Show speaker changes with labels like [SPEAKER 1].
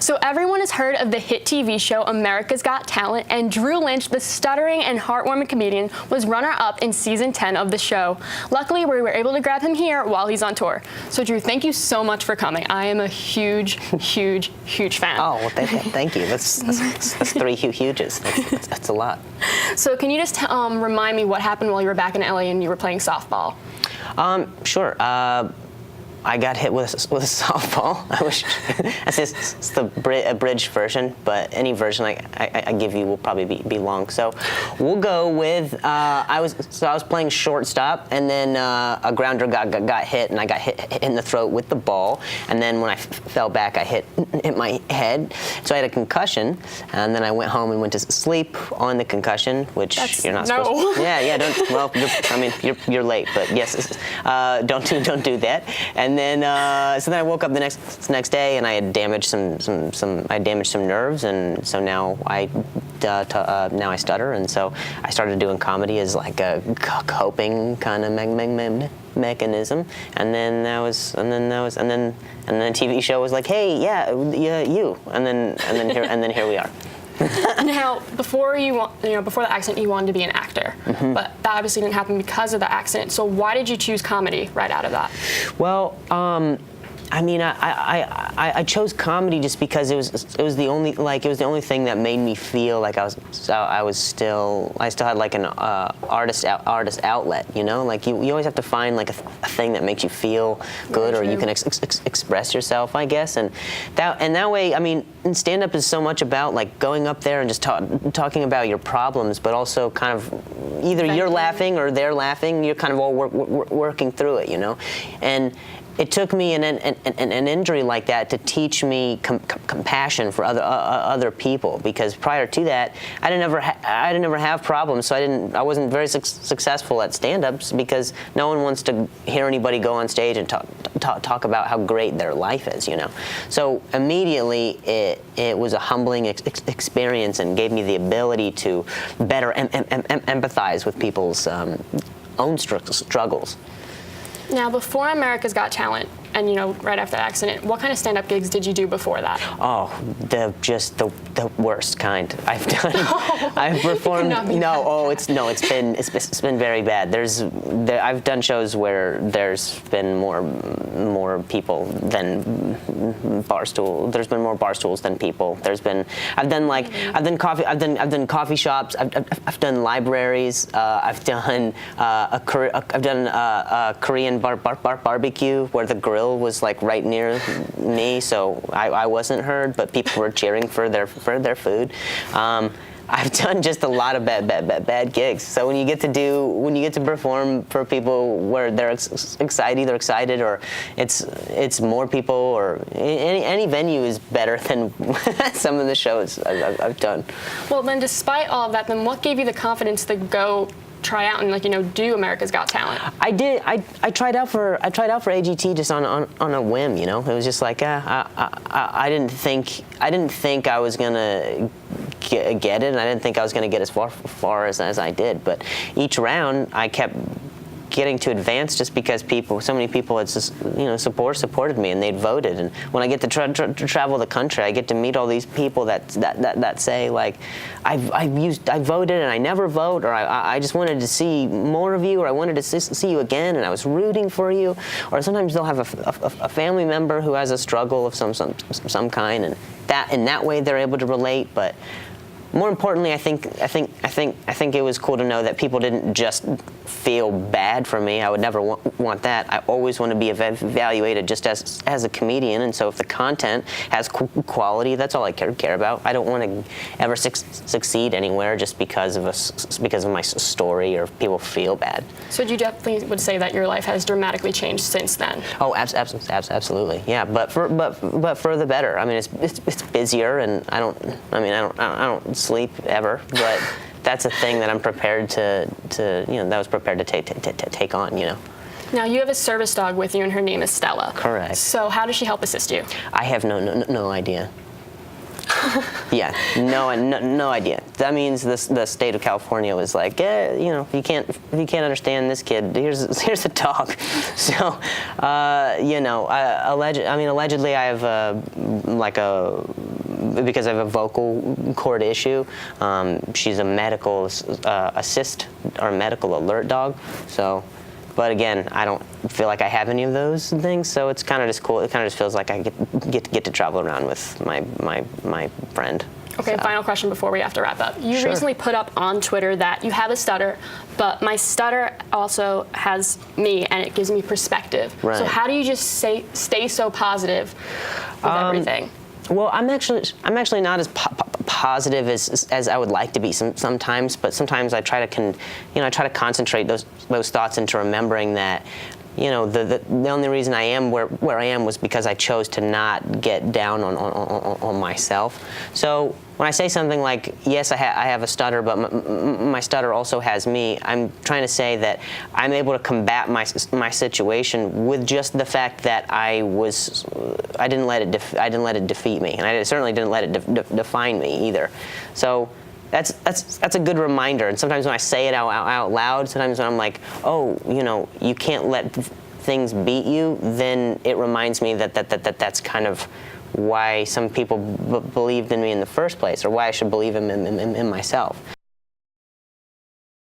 [SPEAKER 1] So everyone has heard of the hit TV show America's Got Talent, and Drew Lynch, the stuttering and heartwarming comedian, was runner-up in season 10 of the show. Luckily, we were able to grab him here while he's on tour. So Drew, thank you so much for coming. I am a huge, huge, huge fan.
[SPEAKER 2] Oh, well, thank you. That's three huges. That's a lot.
[SPEAKER 1] So can you just remind me what happened while you were back in LA and you were playing softball?
[SPEAKER 2] Sure. I got hit with a softball. That's just the abridged version, but any version I give you will probably be long. So we'll go with I was playing shortstop, and then a grounder got hit, and I got hit in the throat with the ball, and then when I fell back, I hit my head, so I had a concussion, and then I went home and went to sleep on the concussion, which you're not supposed to. Yeah. Don't. Well, you're late, but yes, don't do that. And then so then I woke up the next day, and I had damaged some nerves, and so now I stutter, and so I started doing comedy as like a coping kind of mechanism, and then the TV show was like, hey, yeah, you, and then here we are.
[SPEAKER 1] Now, before the accident, you wanted to be an actor, but that obviously didn't happen because of the accident. So why did you choose comedy right out of that?
[SPEAKER 2] Well, I chose comedy just because it was the only thing that made me feel like I still had like an artist outlet, you know, like you always have to find like a thing that makes you feel good, or you can express yourself, I guess, and that way, I mean, stand-up is so much about like going up there and just talking about your problems, but also kind of either you're laughing or they're laughing, you're kind of all working through it, you know, and it took me an injury like that to teach me compassion for other people, because prior to that, I didn't ever have problems, so I wasn't very successful at stand-ups, because no one wants to hear anybody go on stage and talk about how great their life is, you know. So immediately it was a humbling experience, and gave me the ability to better empathize with people's own struggles.
[SPEAKER 1] Now, before America's Got Talent, and right after the accident, what kind of stand-up gigs did you do before that?
[SPEAKER 2] Oh, just the worst kind. I've performed. It's been very bad. I've done shows where there's been more people than barstool. There's been more barstools than people. I've done coffee shops. I've done libraries. I've done a Korean barbecue where the grill was like right near me, so I wasn't heard, but people were cheering for their food. I've done just a lot of bad gigs. So when you get to perform for people where they're excited, or it's more people, or any venue is better than some of the shows I've done.
[SPEAKER 1] Well, then, despite all of that, then what gave you the confidence to go try out and do America's Got Talent?
[SPEAKER 2] I did. I tried out for AGT just on a whim, you know. It was just like I didn't think I was gonna get it, and I didn't think I was gonna get as far as I did. But each round I kept getting to advance, just because so many people had just supported me, and they'd voted. And when I get to travel the country, I get to meet all these people that say like, I voted and I never vote, or I just wanted to see more of you, or I wanted to see you again, and I was rooting for you. Or sometimes they'll have a family member who has a struggle of some kind, and in that way they're able to relate. But more importantly, I think it was cool to know that people didn't just feel bad for me. I would never want that. I always want to be evaluated just as a comedian, and so if the content has quality, that's all I care about. I don't want to ever succeed anywhere just because of my story, or if people feel bad.
[SPEAKER 1] So you definitely would say that your life has dramatically changed since then?
[SPEAKER 2] Oh, absolutely, yeah. But for the better. I mean, it's busier, and I don't sleep ever, but that's a thing that I'm prepared to take on, you know.
[SPEAKER 1] Now, you have a service dog with you, and her name is Stella.
[SPEAKER 2] Correct.
[SPEAKER 1] So how does she help assist you?
[SPEAKER 2] I have no idea. Yeah, no idea. That means the state of California was like, if you can't understand this kid, here's a dog. So, allegedly I have like a because I have a vocal cord issue. She's a medical assist or medical alert dog. So, but again, I don't feel like I have any of those things. So it's kind of just cool. It kind of just feels like I get to travel around with my friend.
[SPEAKER 1] Okay,
[SPEAKER 2] So.
[SPEAKER 1] Final question before we have to wrap up. You
[SPEAKER 2] Sure.
[SPEAKER 1] recently put up on Twitter that you have a stutter, but my stutter also has me, and it gives me perspective.
[SPEAKER 2] Right.
[SPEAKER 1] So how do you just stay so positive with everything?
[SPEAKER 2] Well, I'm actually not as positive as I would like to be sometimes, but sometimes I try to concentrate those thoughts into remembering that. The only reason I am where I am was because I chose to not get down on myself. So when I say something like, yes, I have a stutter, but my stutter also has me, I'm trying to say that I'm able to combat my situation with just the fact that I didn't let it defeat me, and I certainly didn't let it define me either. So. That's a good reminder. And sometimes when I say it out loud, sometimes when I'm like, oh, you can't let things beat you, then it reminds me that's kind of why some people believed in me in the first place, or why I should believe in myself.